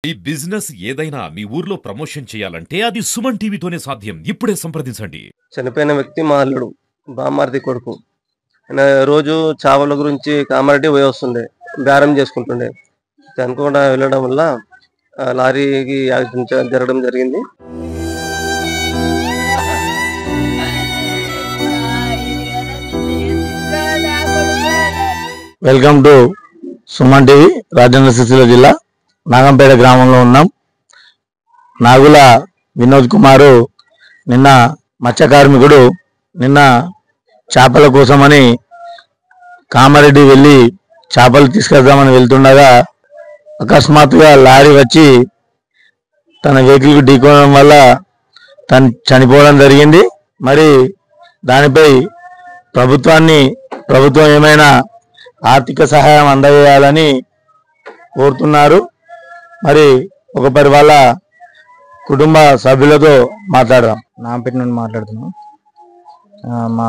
ఈ బిజినెస్ ఏదైనా మీ ఊర్లో ప్రమోషన్ చేయాలంటే అది సుమన్ టీవీతోనే సాధ్యం. ఇప్పుడే సంప్రదించండి. చనిపోయిన వ్యక్తి మా అల్లుడు, బామ్మారిది కొడుకు. ఆయన రోజు చావల గురించి కామారెడ్డి పోయి వస్తుండే, బేరం చేసుకుంటుండే. అనుకోకుండా వెళ్ళడం వల్ల లారీకి యాక్సిడెంట్ జరగడం జరిగింది. Welcome to Suman TV. Rajanna Sircilla జిల్లా నాగంపేట గ్రామంలో ఉన్నాం. నాగుల వినోద్ కుమారు నిన్న మత్స్య కార్మికుడు నిన్న చేపల కోసమని కామారెడ్డి వెళ్ళి చేపలు తీసుకెళ్దామని వెళ్తుండగా అకస్మాత్తుగా లారీ వచ్చి తన వెహికల్కి ఢీకోవడం వల్ల తను చనిపోవడం జరిగింది. మరి దానిపై ప్రభుత్వం ఏమైనా ఆర్థిక సహాయం అందజేయాలని కోరుతున్నారు. మరి ఒకపరి వాళ్ళ కుటుంబ సభ్యులతో మాట్లాడదాం. నాంపేట నుండి మాట్లాడుతున్నాం. మా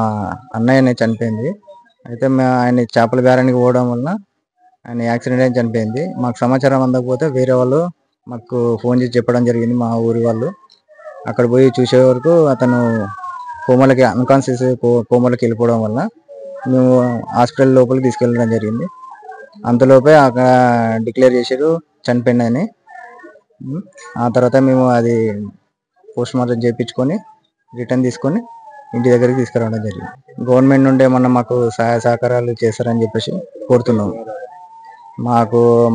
అన్నయ్య చనిపోయింది. అయితే ఆయన చేపల బేరానికి పోవడం వల్ల ఆయన యాక్సిడెంట్ అయి చనిపోయింది. మాకు సమాచారం అందకపోతే వేరే వాళ్ళు మాకు ఫోన్ చేసి చెప్పడం జరిగింది. మా ఊరి వాళ్ళు అక్కడ పోయి చూసే వరకు అతను కోమలకి అన్కాన్షియస్ కోమలకి వెళ్ళిపోవడం వల్ల మేము హాస్పిటల్ లోపలికి తీసుకెళ్ళడం జరిగింది. అంతలోపే అక్కడ డిక్లేర్ చేశారు చనిపోయిందని. ఆ తర్వాత మేము అది పోస్ట్ మార్టం చేయించుకొని రిటర్న్ తీసుకొని ఇంటి దగ్గరికి తీసుకురావడం జరిగింది. గవర్నమెంట్ నుండి ఏమన్నా మాకు సహాయ సహకారాలు చేస్తారని చెప్పేసి కోరుతున్నాము.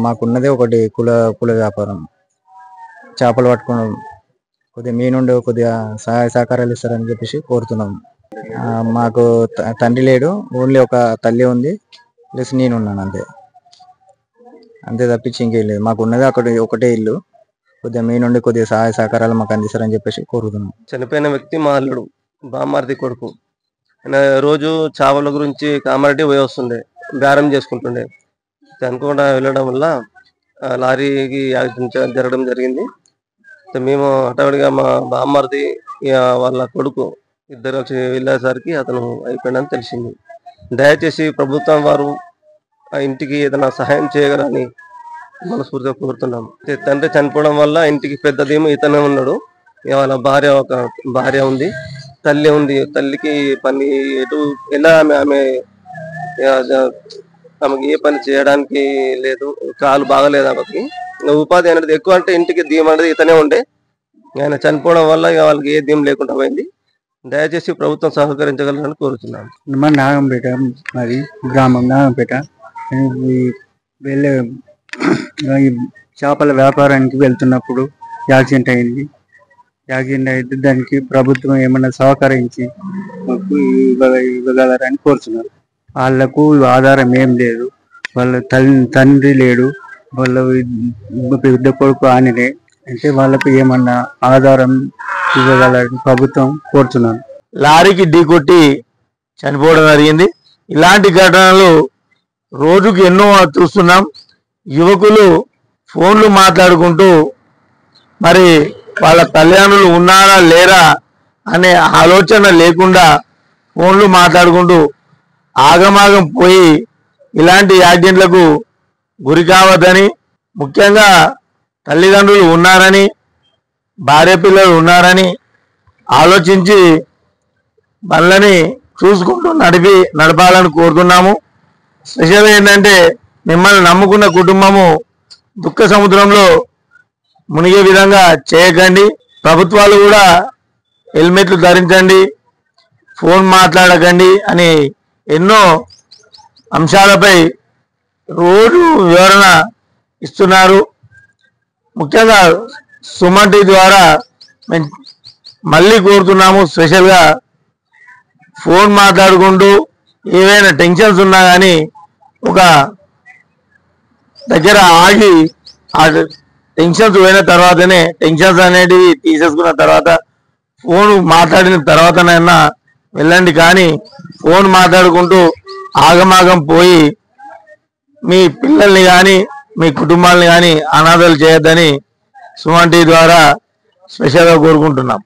మాకున్నదే ఒకటి కుల వ్యాపారం, చేపలు పట్టుకోవడం. కొద్దిగా మీ నుండి కొద్దిగా సహాయ సహకారాలు ఇస్తారని చెప్పేసి కోరుతున్నాము. మాకు తండ్రి లేడు, ఓన్లీ ఒక తల్లి ఉంది, ప్లస్ నేనున్నాను. అంతే తప్పించి ఇంకేం లేదు. మాకు ఉన్నది ఒకటే ఇల్లు. కొద్దిగా మీ నుండి కొద్దిగా సహాయ సహకారాలు మాకు అందిస్తారని చెప్పేసి కోరుతున్నాం. చనిపోయిన వ్యక్తి మా అల్లుడు, బామ్మారిది కొడుకు. ఆయన రోజు చావల గురించి కామారెడ్డి పోయి వస్తుండే, బేరం చేసుకుంటుండే. అనుకోకుండా వెళ్ళడం వల్ల లారీకి యాక్సిడెంట్ జరగడం జరిగింది. మేము హఠావుడిగా మా బామ్మారిది వాళ్ళ కొడుకు ఇద్దరు వచ్చి వెళ్ళేసరికి అతను అయిపోయాడని తెలిసింది. దయచేసి ప్రభుత్వం వారు ఆ ఇంటికి ఏదైనా సహాయం చేయగలని మనస్ఫూర్తిగా కోరుతున్నాం. తండ్రి చనిపోవడం వల్ల ఇంటికి పెద్దదేమో ఇతనే ఉన్నాడు. వాళ్ళ భార్య ఉంది, తల్లి ఉంది. తల్లికి పని ఎటు ఎలా ఆమెకి ఏ పని చేయడానికి లేదు, కాలు బాగలేదు. ఆమెకి ఉపాధి అనేది ఎక్కువ అంటే ఇంటికి దీయం అనేది ఇతనే ఉండే. ఆయన చనిపోవడం వల్ల వాళ్ళకి ఏ దీయం లేకుండా పోయింది. దయచేసి ప్రభుత్వం సహకరించగలరని కోరుతున్నాను. మా నాగంపేట, మరి గ్రామం నాగంపేట. వెళ్ళే చేపల వ్యాపారానికి వెళ్తున్నప్పుడు యాక్సిడెంట్ అయింది. యాక్సిడెంట్ అయితే దానికి ప్రభుత్వం ఏమన్నా సహకరించి మాకు ఇవ్వగలరని కోరుతున్నారు. వాళ్ళకు ఆధారం ఏం లేదు, వాళ్ళ తండ్రి లేడు, వాళ్ళ పెద్ద కొడుకు ఆననే. అంటే వాళ్ళకు ఏమన్నా ఆధారం ఇవ్వగలరని ప్రభుత్వం కోరుతున్నాను. లారీకి ఢీకొట్టి చనిపోవడం జరిగింది. ఇలాంటి ఘటనలు రోజుకి ఎన్నో చూస్తున్నాం. యువకులు ఫోన్లు మాట్లాడుకుంటూ మరి వాళ్ళ తల్లిదండ్రులు ఉన్నారా లేరా అనే ఆలోచన లేకుండా ఫోన్లు మాట్లాడుకుంటూ ఆగమాగం పోయి ఇలాంటి యాక్సిడెంట్లకు గురి కావద్దని, ముఖ్యంగా తల్లిదండ్రులు ఉన్నారని, భార్య పిల్లలు ఉన్నారని ఆలోచించి బండ్లని చూసుకుంటూ నడపాలని కోరుతున్నాము. స్పెషల్ ఏంటంటే మిమ్మల్ని నమ్ముకున్న కుటుంబము దుఃఖ సముద్రంలో మునిగే విధంగా చేయకండి. ప్రభుత్వాలు కూడా హెల్మెట్లు ధరించండి, ఫోన్ మాట్లాడకండి అని ఎన్నో అంశాలపై రోజు వివరణ ఇస్తున్నారు. ముఖ్యంగా సుమన్ టీవీ ద్వారా మేము మళ్ళీ కోరుతున్నాము, స్పెషల్గా ఫోన్ మాట్లాడుకుంటూ ఏవైనా టెన్షన్స్ ఉన్నా కానీ ఒక దగ్గర ఆగి ఆ టెన్షన్స్ పోయిన తర్వాతనే, టెన్షన్స్ అనేటివి తీసేసుకున్న తర్వాత ఫోన్ మాట్లాడిన తర్వాతనైనా వెళ్ళండి. కానీ ఫోన్ మాట్లాడుకుంటూ ఆగమాగం పోయి మీ పిల్లల్ని కానీ మీ కుటుంబాలని కానీ అనాథలు చేయొద్దని సుమన్ టీవీ ద్వారా స్పెషల్గా కోరుకుంటున్నాం.